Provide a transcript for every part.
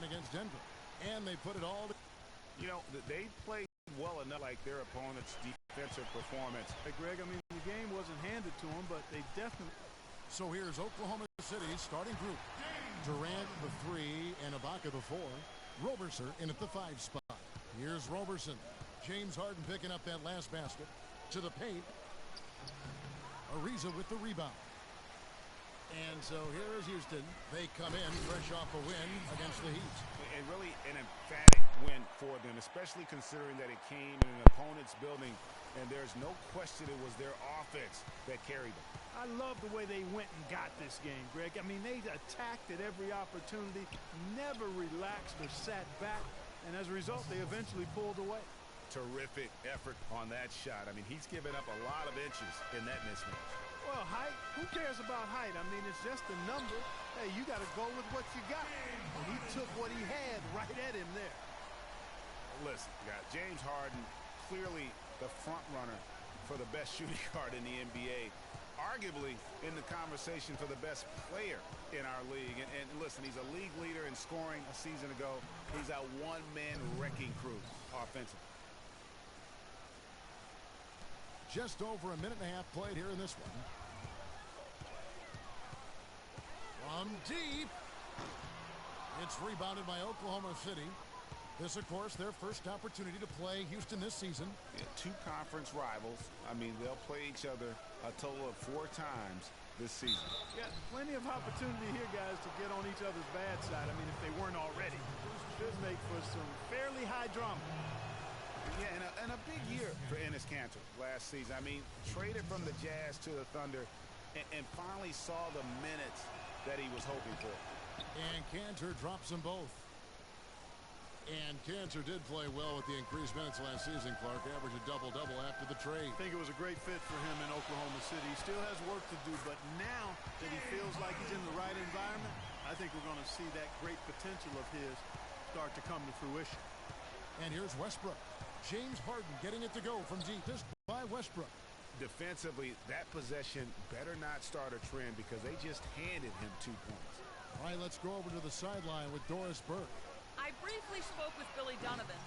against Denver. And they put it all together. You know, they played well enough like their opponent's defensive performance. Hey, Greg, I mean, the game wasn't handed to them, but they definitely... So here's Oklahoma City's starting group. Durant, the 3, and Ibaka, the 4. Roberson in at the 5 spot. Here's Roberson. James Harden picking up that last basket. To the paint. Ariza with the rebound. And so here is Houston. They come in fresh off a win against the Heat. And really an emphatic win for them, especially considering that it came in an opponent's building, and there's no question it was their offense that carried them. I love the way they went and got this game, Greg. I mean, they attacked at every opportunity, never relaxed or sat back, and as a result, they eventually pulled away. Terrific effort on that shot. I mean, he's given up a lot of inches in that mismatch. Well, height, who cares about height? I mean, it's just a number. Hey, you got to go with what you got. And he took what he had right at him there. Listen, James Harden, clearly the front runner for the best shooting guard in the NBA. Arguably in the conversation for the best player in our league. And listen, he's a league leader in scoring a season ago. He's a one-man wrecking crew offensively. Just over a minute and a half played here in this one. From deep. It's rebounded by Oklahoma City. This, of course, their first opportunity to play Houston this season. Yeah, 2 conference rivals. I mean, they'll play each other a total of 4 times this season. Yeah, plenty of opportunity here, guys, to get on each other's bad side. I mean, if they weren't already. Should make for some fairly high drama. Yeah, and a big year for Enes Kanter last season. I mean, traded from the Jazz to the Thunder and finally saw the minutes that he was hoping for. And Kanter drops them both. And Kanter did play well with the increased minutes last season, Clark. Averaged a double-double after the trade. I think it was a great fit for him in Oklahoma City. He still has work to do, but now that he feels like he's in the right environment, I think we're going to see that great potential of his start to come to fruition. And here's Westbrook. James Harden getting it to go from deep. Just by Westbrook. Defensively, that possession better not start a trend because they just handed him 2 points. All right, let's go over to the sideline with Doris Burke. I briefly spoke with Billy Donovan.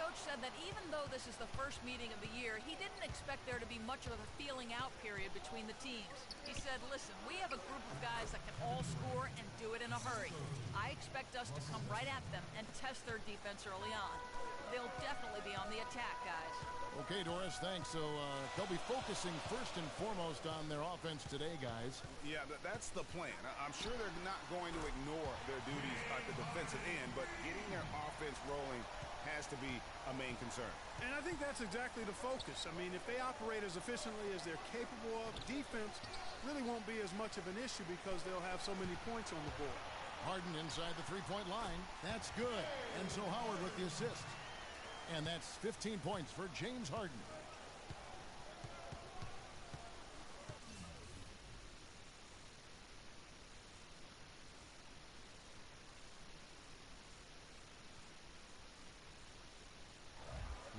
Coach said that even though this is the first meeting of the year, he didn't expect there to be much of a feeling out period between the teams. He said, listen, we have a group of guys that can all score and do it in a hurry. I expect us to come right at them and test their defense early on. They'll definitely be on the attack, guys. Okay, Doris, thanks. So they'll be focusing first and foremost on their offense today, guys. Yeah, that's the plan. I'm sure they're not going to ignore their duties at the defensive end, but getting their offense rolling has to be a main concern. And I think that's exactly the focus. I mean, if they operate as efficiently as they're capable of, defense really won't be as much of an issue because they'll have so many points on the board. Harden inside the three-point line. That's good. And so Howard with the assist. And that's 15 points for James Harden.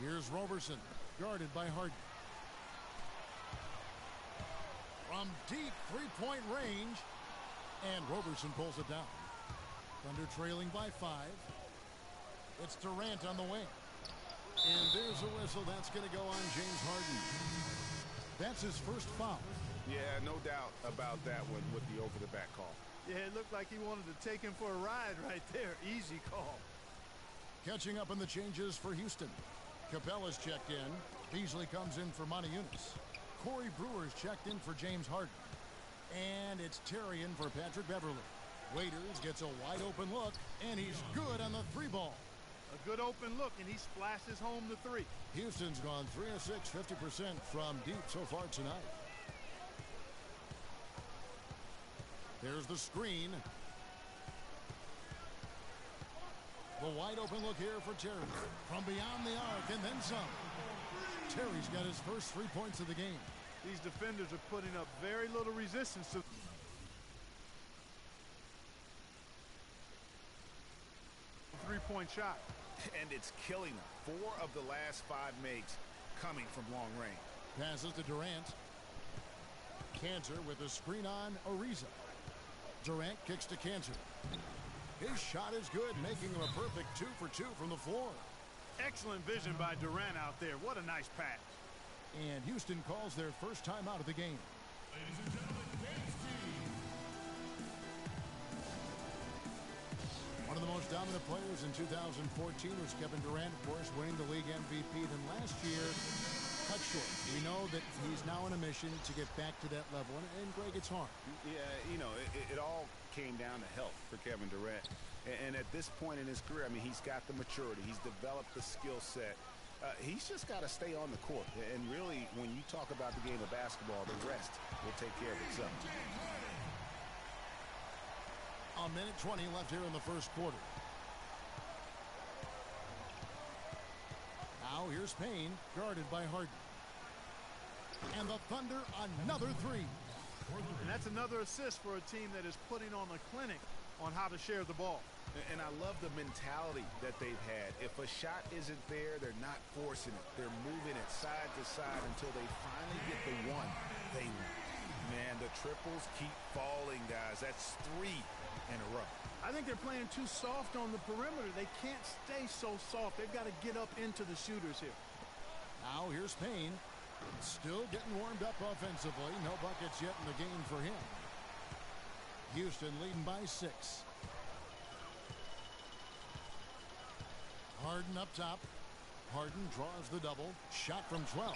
Here's Roberson, guarded by Harden. From deep three-point range. And Roberson pulls it down. Thunder trailing by 5. It's Durant on the wing. And there's a whistle. That's going to go on James Harden. That's his first foul. Yeah, no doubt about that one with the over-the-back call. Yeah, it looked like he wanted to take him for a ride right there. Easy call. Catching up on the changes for Houston. Capella's checked in. Beasley comes in for Monty Eunice. Corey Brewer's checked in for James Harden. And it's Terry in for Patrick Beverly. Waiters gets a wide-open look, and he's good on the 3-ball. A good open look, and he splashes home the 3. Houston's gone 3 of 6, 50% from deep so far tonight. There's the screen. The wide open look here for Terry. From beyond the arc and then some. Terry's got his first 3 points of the game. These defenders are putting up very little resistance to three-point shot. And it's killing them. 4 of the last 5 makes coming from long range. Passes to Durant. Kanter with a screen on Ariza. Durant kicks to Kanter. His shot is good, making him a perfect 2 for 2 from the floor. Excellent vision by Durant out there. What a nice pass. And Houston calls their first time out of the game. Ladies and gentlemen, James Team. One of the most dominant players in 2014 was Kevin Durant, of course, winning the league MVP. Then last year, cut short. We know that he's now on a mission to get back to that level. And Greg, it's hard. Yeah, you know, it all came down to health for Kevin Durant. And at this point in his career, I mean, he's got the maturity. He's developed the skill set. He's just got to stay on the court. And really, when you talk about the game of basketball, the rest will take care of itself. A minute 20 left here in the first quarter. Now here's Payne, guarded by Harden. And the Thunder, another three. And that's another assist for a team that is putting on a clinic on how to share the ball. And I love the mentality that they've had. If a shot isn't there, they're not forcing it. They're moving it side to side until they finally get the one they want. Man, the triples keep falling, guys. That's 3 in a row. I think they're playing too soft on the perimeter. They can't stay so soft. They've got to get up into the shooters here. Now here's Payne. Still getting warmed up offensively. No buckets yet in the game for him. Houston leading by 6. Harden up top. Harden draws the double. Shot from 12.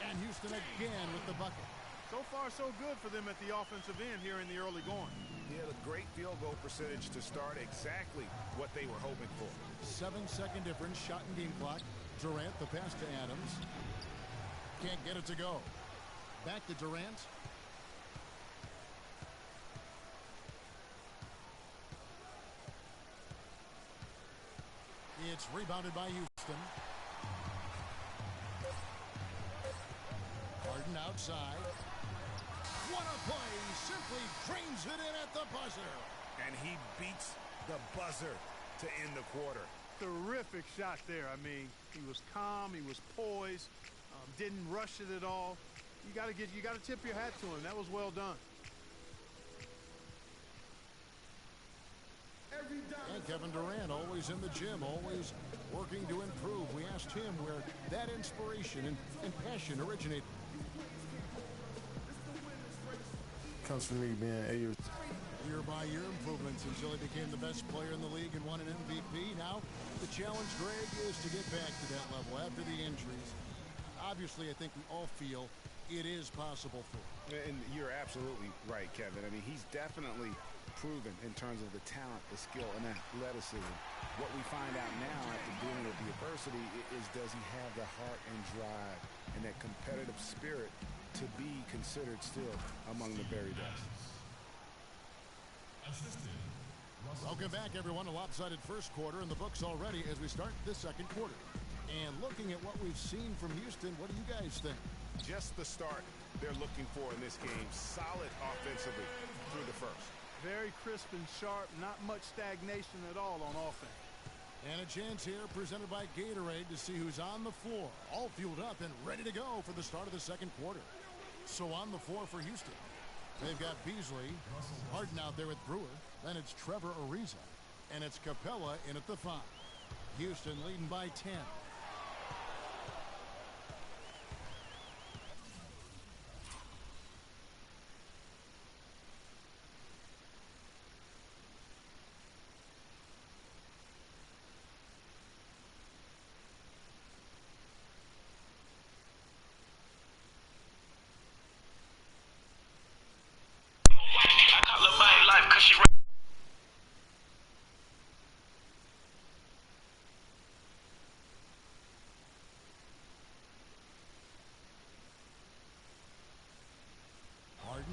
And Houston again with the bucket. So far, so good for them at the offensive end here in the early going. He had a great field goal percentage to start, exactly what they were hoping for. 7-second difference, shot and game clock. Durant, the pass to Adams. Can't get it to go. Back to Durant. It's rebounded by Houston. Harden outside. What a play! Simply drains it in at the buzzer. And he beats the buzzer to end the quarter. Terrific shot there. I mean, he was calm, he was poised, didn't rush it at all. You got to tip your hat to him. That was well done. And Kevin Durant, always in the gym, always working to improve. We asked him where that inspiration and passion originated. Comes from me being 8 years. Year-by-year improvements until he became the best player in the league and won an MVP. Now, the challenge, Greg, is to get back to that level after the injuries. Obviously, I think we all feel it is possible for him. And you're absolutely right, Kevin. I mean, he's definitely proven in terms of the talent, the skill, and athleticism. What we find out now after dealing with the adversity is, does he have the heart and drive and that competitive spirit to be considered still among the very best? Welcome back, everyone. A lopsided first quarter in the books already as we start the second quarter. And looking at what we've seen from Houston, what do you guys think? Just the start they're looking for in this game. Solid offensively through the first. Very crisp and sharp, not much stagnation at all on offense. And a chance here presented by Gatorade to see who's on the floor. All fueled up and ready to go for the start of the second quarter. So on the floor for Houston, they've got Beasley, Harden out there with Brewer. Then it's Trevor Ariza. And it's Capella in at the 5. Houston leading by 10.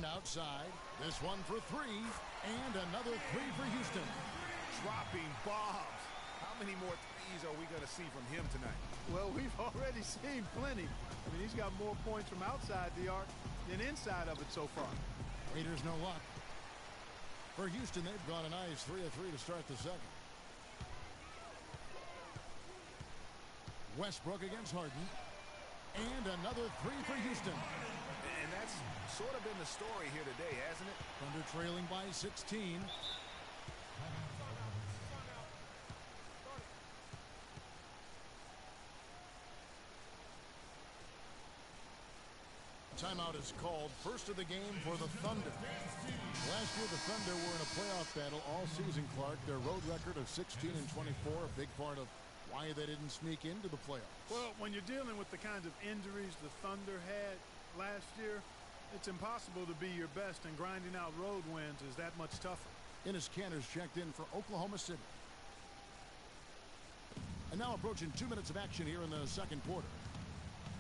Outside, this one for 3, and another 3 for Houston. Dropping bombs. How many more threes are we going to see from him tonight? Well, we've already seen plenty. I mean, he's got more points from outside the arc than inside of it so far. Raiders no luck. For Houston, they've gone a nice 3 of 3 to start the second. Westbrook against Harden. And another 3 for Houston. And that's sort of been the story here today, hasn't it? Thunder trailing by 16. Timeout is called. First of the game for the Thunder. Last year, the Thunder were in a playoff battle all season, Clark. Their road record of 16-24, a big part of why they didn't sneak into the playoffs. Well, when you're dealing with the kinds of injuries the Thunder had last year, it's impossible to be your best, and grinding out road wins is that much tougher. Enes Kanter's checked in for Oklahoma City. And now approaching 2 minutes of action here in the second quarter.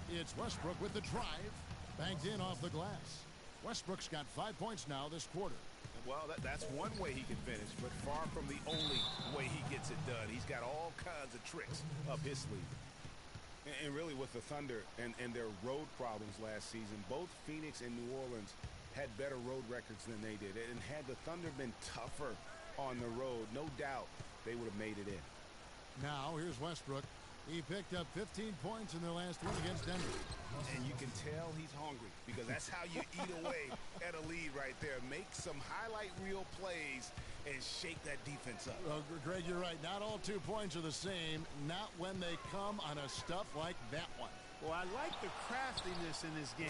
It's Westbrook with the drive. Banked in off the glass. Westbrook's got 5 points now this quarter. Well, that's one way he can finish, but far from the only way he gets it done. He's got all kinds of tricks up his sleeve. And really with the Thunder and their road problems last season, both Phoenix and New Orleans had better road records than they did. And had the Thunder been tougher on the road, no doubt they would have made it in. Now here's Westbrook. He picked up 15 points in their last win against Denver. And you can tell he's hungry because that's how you eat away at a lead right there. Make some highlight reel plays and shake that defense up. Well, Greg, you're right. Not all 2 points are the same. Not when they come on a stuff like that one. Well, I like the craftiness in this game.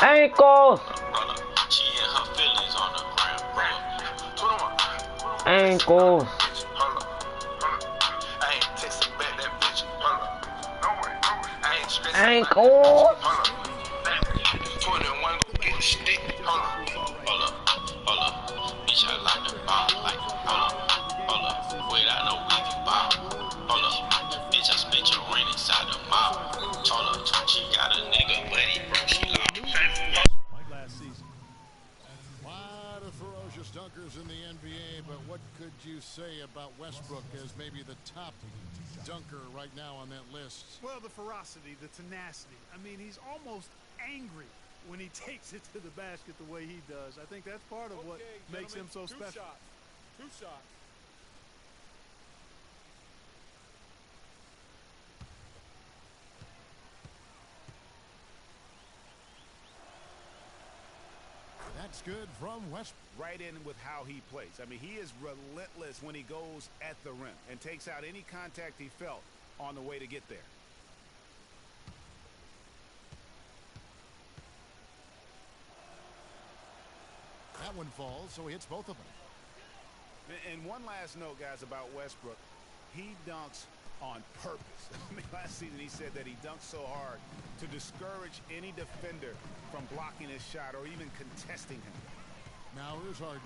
Ankles. Ankles. Ankles. Dunkers in the NBA, but what could you say about Westbrook as maybe the top dunker right now on that list? Well, the ferocity, the tenacity. I mean, he's almost angry when he takes it to the basket the way he does. I think that's part of what makes him so special. Two shots. That's good from Westbrook. Right in with how he plays. I mean, he is relentless when he goes at the rim and takes out any contact he felt on the way to get there. That one falls, so he hits both of them. And one last note, guys, about Westbrook. He dunks on purpose. I mean, last season he said that he dunks so hard to discourage any defender from blocking his shot or even contesting him. Now here's Harden.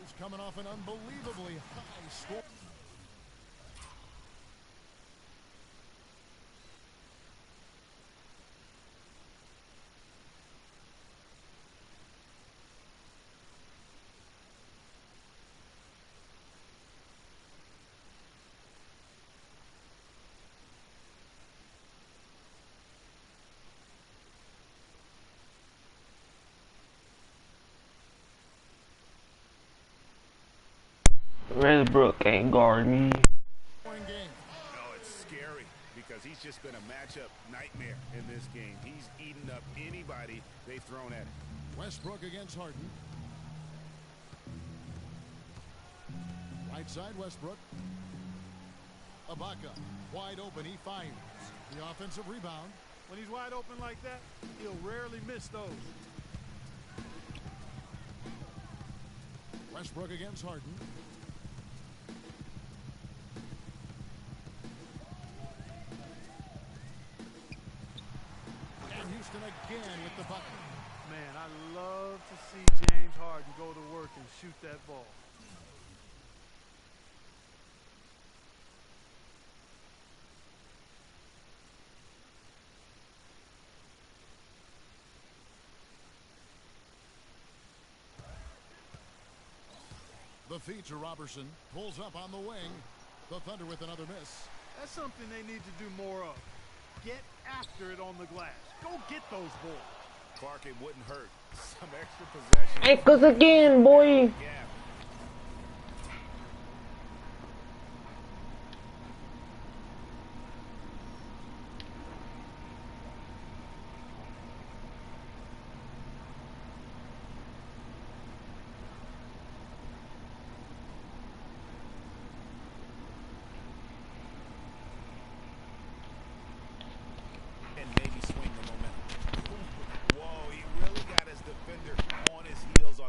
He's coming off an unbelievably high score. Westbrook can't guard me. No, it's scary because he's just been a matchup nightmare in this game. He's eaten up anybody they've thrown at him. Westbrook against Harden. Right side, Westbrook. Ibaka, wide open, he fires. The offensive rebound. When he's wide open like that, he'll rarely miss those. Westbrook against Harden. And Houston again with the bucket. Man, I love to see James Harden go to work and shoot that ball. The feed to Robertson. Pulls up on the wing. The Thunder with another miss. That's something they need to do more of. Get after it on the glass. Go get those balls. Clark, it wouldn't hurt. Some extra possession. Ankles again, boy. Yeah.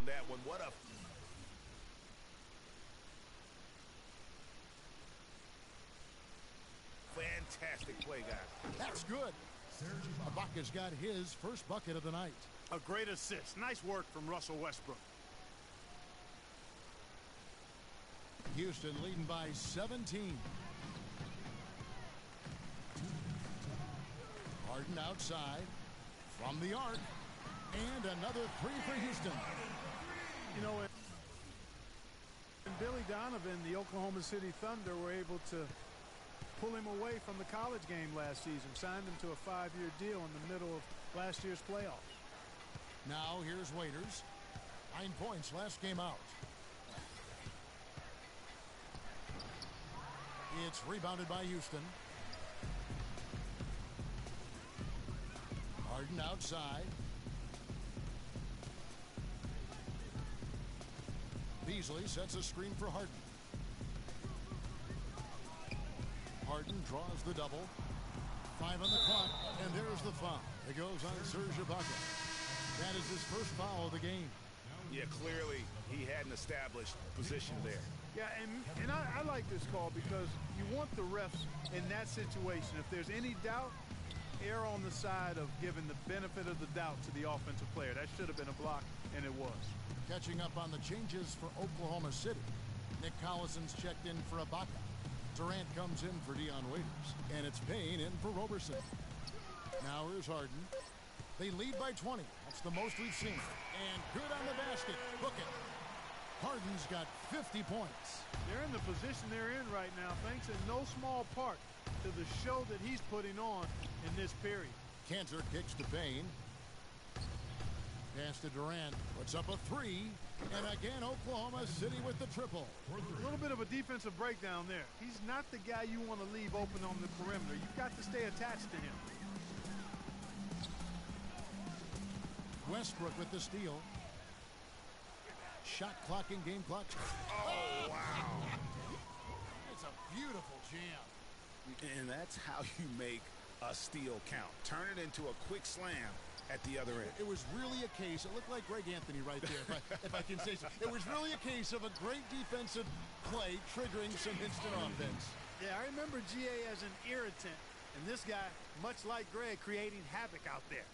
that one. What a... fantastic play, guys. That's good. Ibaka's got his first bucket of the night. A great assist. Nice work from Russell Westbrook. Houston leading by 17. Harden outside from the arc. And another three for Houston. You know, and Billy Donovan, the Oklahoma City Thunder, were able to pull him away from the college game last season, signed him to a 5-year deal in the middle of last year's playoffs. Now here's Waiters. 9 points last game out. It's rebounded by Houston. Harden outside. Beasley sets a screen for Harden. Harden draws the double. 5 on the clock, and there's the foul. It goes on Serge Ibaka. That is his first foul of the game. Yeah, clearly he hadn't established position there. Yeah, and I like this call because you want the refs in that situation. If there's any doubt, err on the side of giving the benefit of the doubt to the offensive player. That should have been a block, and it was. Catching up on the changes for Oklahoma City. Nick Collison's checked in for Ibaka. Durant comes in for Dion Waiters. And it's Payne in for Roberson. Now here's Harden. They lead by 20. That's the most we've seen. And good on the basket. Hook it. Harden's got 50 points. They're in the position they're in right now, thanks in no small part to the show that he's putting on in this period. Cantor kicks to Payne. Pass to Durant. Puts up a 3. And again, Oklahoma City with the triple. A little bit of a defensive breakdown there. He's not the guy you want to leave open on the perimeter. You've got to stay attached to him. Westbrook with the steal. Shot clock and game clock. Oh, wow. It's a beautiful jam. And that's how you make a steal count. Turn it into a quick slam at the other end. It was really a case, it looked like Greg Anthony right there, if I can say so. It was really a case of a great defensive play triggering some instant offense. Yeah, I remember GA as an irritant, and this guy, much like Greg, creating havoc out there.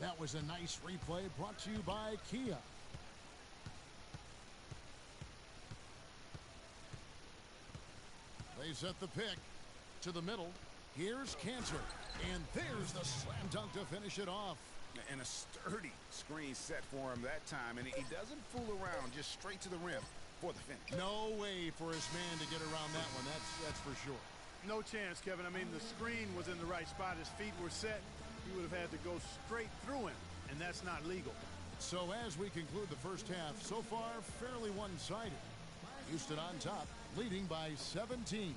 That was a nice replay brought to you by Kia. They set the pick to the middle. Here's Cantor, and there's the slam dunk to finish it off. And a sturdy screen set for him that time, and he doesn't fool around, just straight to the rim for the finish. No way for his man to get around that one, that's for sure. No chance, Kevin. I mean, the screen was in the right spot. His feet were set. He would have had to go straight through him, and that's not legal. So as we conclude the first half, so far fairly one-sided. Houston on top, leading by 17.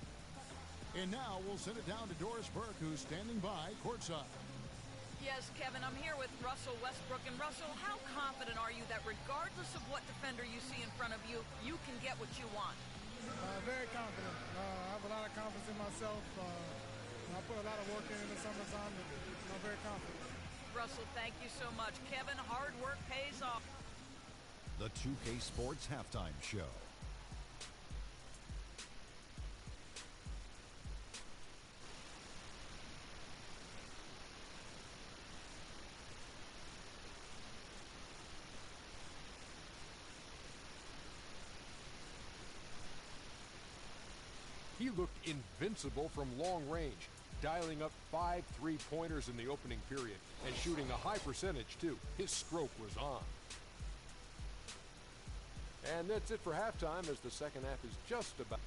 And now we'll send it down to Doris Burke, who's standing by courtside. Yes, Kevin, I'm here with Russell Westbrook. And Russell, how confident are you that regardless of what defender you see in front of you, you can get what you want? Very confident. I have a lot of confidence in myself. I put a lot of work in the summertime, and I'm very confident. Russell, thank you so much. Kevin, hard work pays off. The 2K Sports Halftime Show. He looked invincible from long range, dialing up 5 3-pointers in the opening period and shooting a high percentage, too. His stroke was on. And that's it for halftime, as the second half is just about...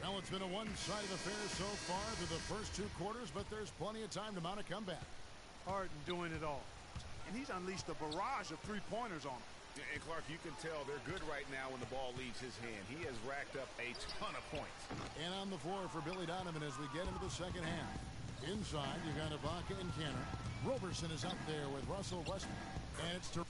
Well, it's been a one-sided affair so far through the first 2 quarters, but there's plenty of time to mount a comeback. Harden doing it all. And he's unleashed a barrage of three-pointers on him. And Clark, you can tell they're good right now when the ball leaves his hand. He has racked up a ton of points. And on the floor for Billy Donovan as we get into the second half. Inside, you got Ibaka and Cantor. Roberson is up there with Russell Westbrook. And it's to...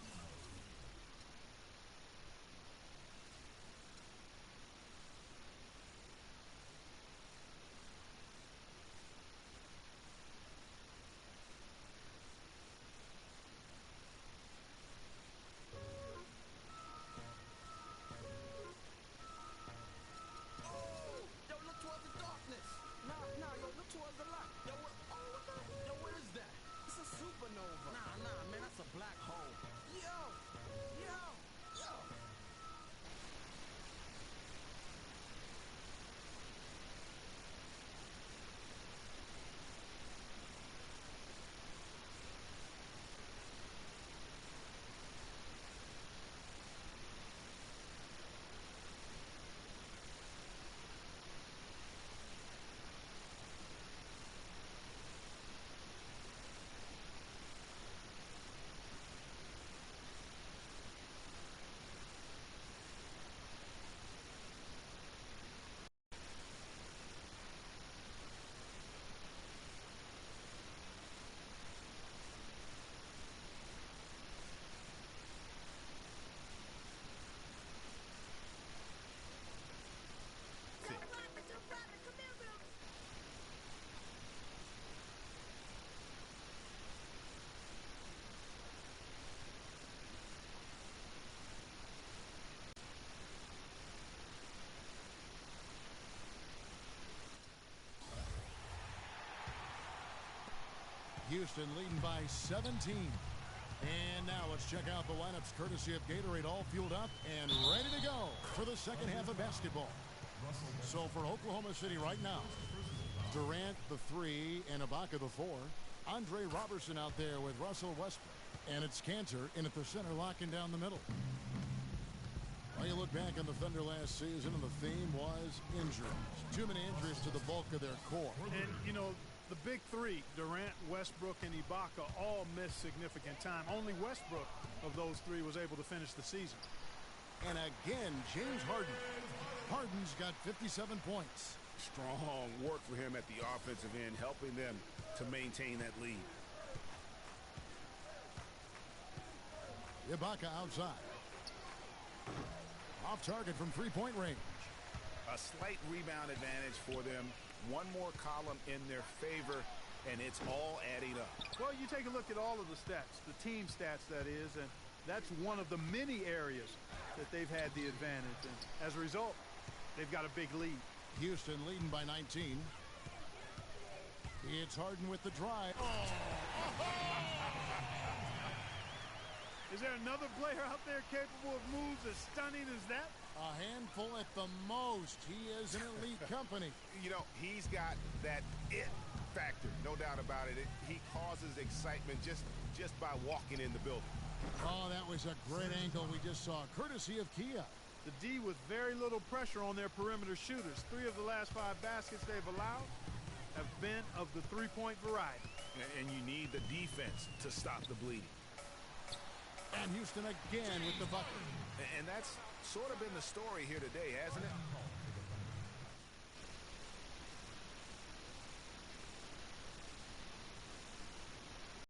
Houston leading by 17. And now let's check out the lineups courtesy of Gatorade, all fueled up and ready to go for the second half of basketball. So for Oklahoma City right now, Durant the 3 and Ibaka the 4. Andre Robertson out there with Russell Westbrook. And it's Cantor in at the center, locking down the middle. Well, you look back on the Thunder last season, and the theme was injuries. Too many injuries to the bulk of their core. And, you know, the big three, Durant, Westbrook, and Ibaka, all missed significant time. Only Westbrook of those three was able to finish the season. And again, James Harden. Harden's got 57 points. Strong work for him at the offensive end, helping them to maintain that lead. Ibaka outside. Off target from three-point range. A slight rebound advantage for them. One more column in their favor, and it's all adding up. Well, you take a look at all of the stats, the team stats, that is, and that's one of the many areas that they've had the advantage. And as a result, they've got a big lead. Houston leading by 19. It's Harden with the drive. Is there another player out there capable of moves as stunning as that? A handful at the most. He is an elite company. You know, he's got that it factor, no doubt about it. He causes excitement just by walking in the building. Oh, that was a great angle we just saw, courtesy of Kia. The D with very little pressure on their perimeter shooters. 3 of the last 5 baskets they've allowed have been of the three-point variety. And you need the defense to stop the bleeding. And Houston again with the bucket. And that's sort of been the story here today, hasn't it?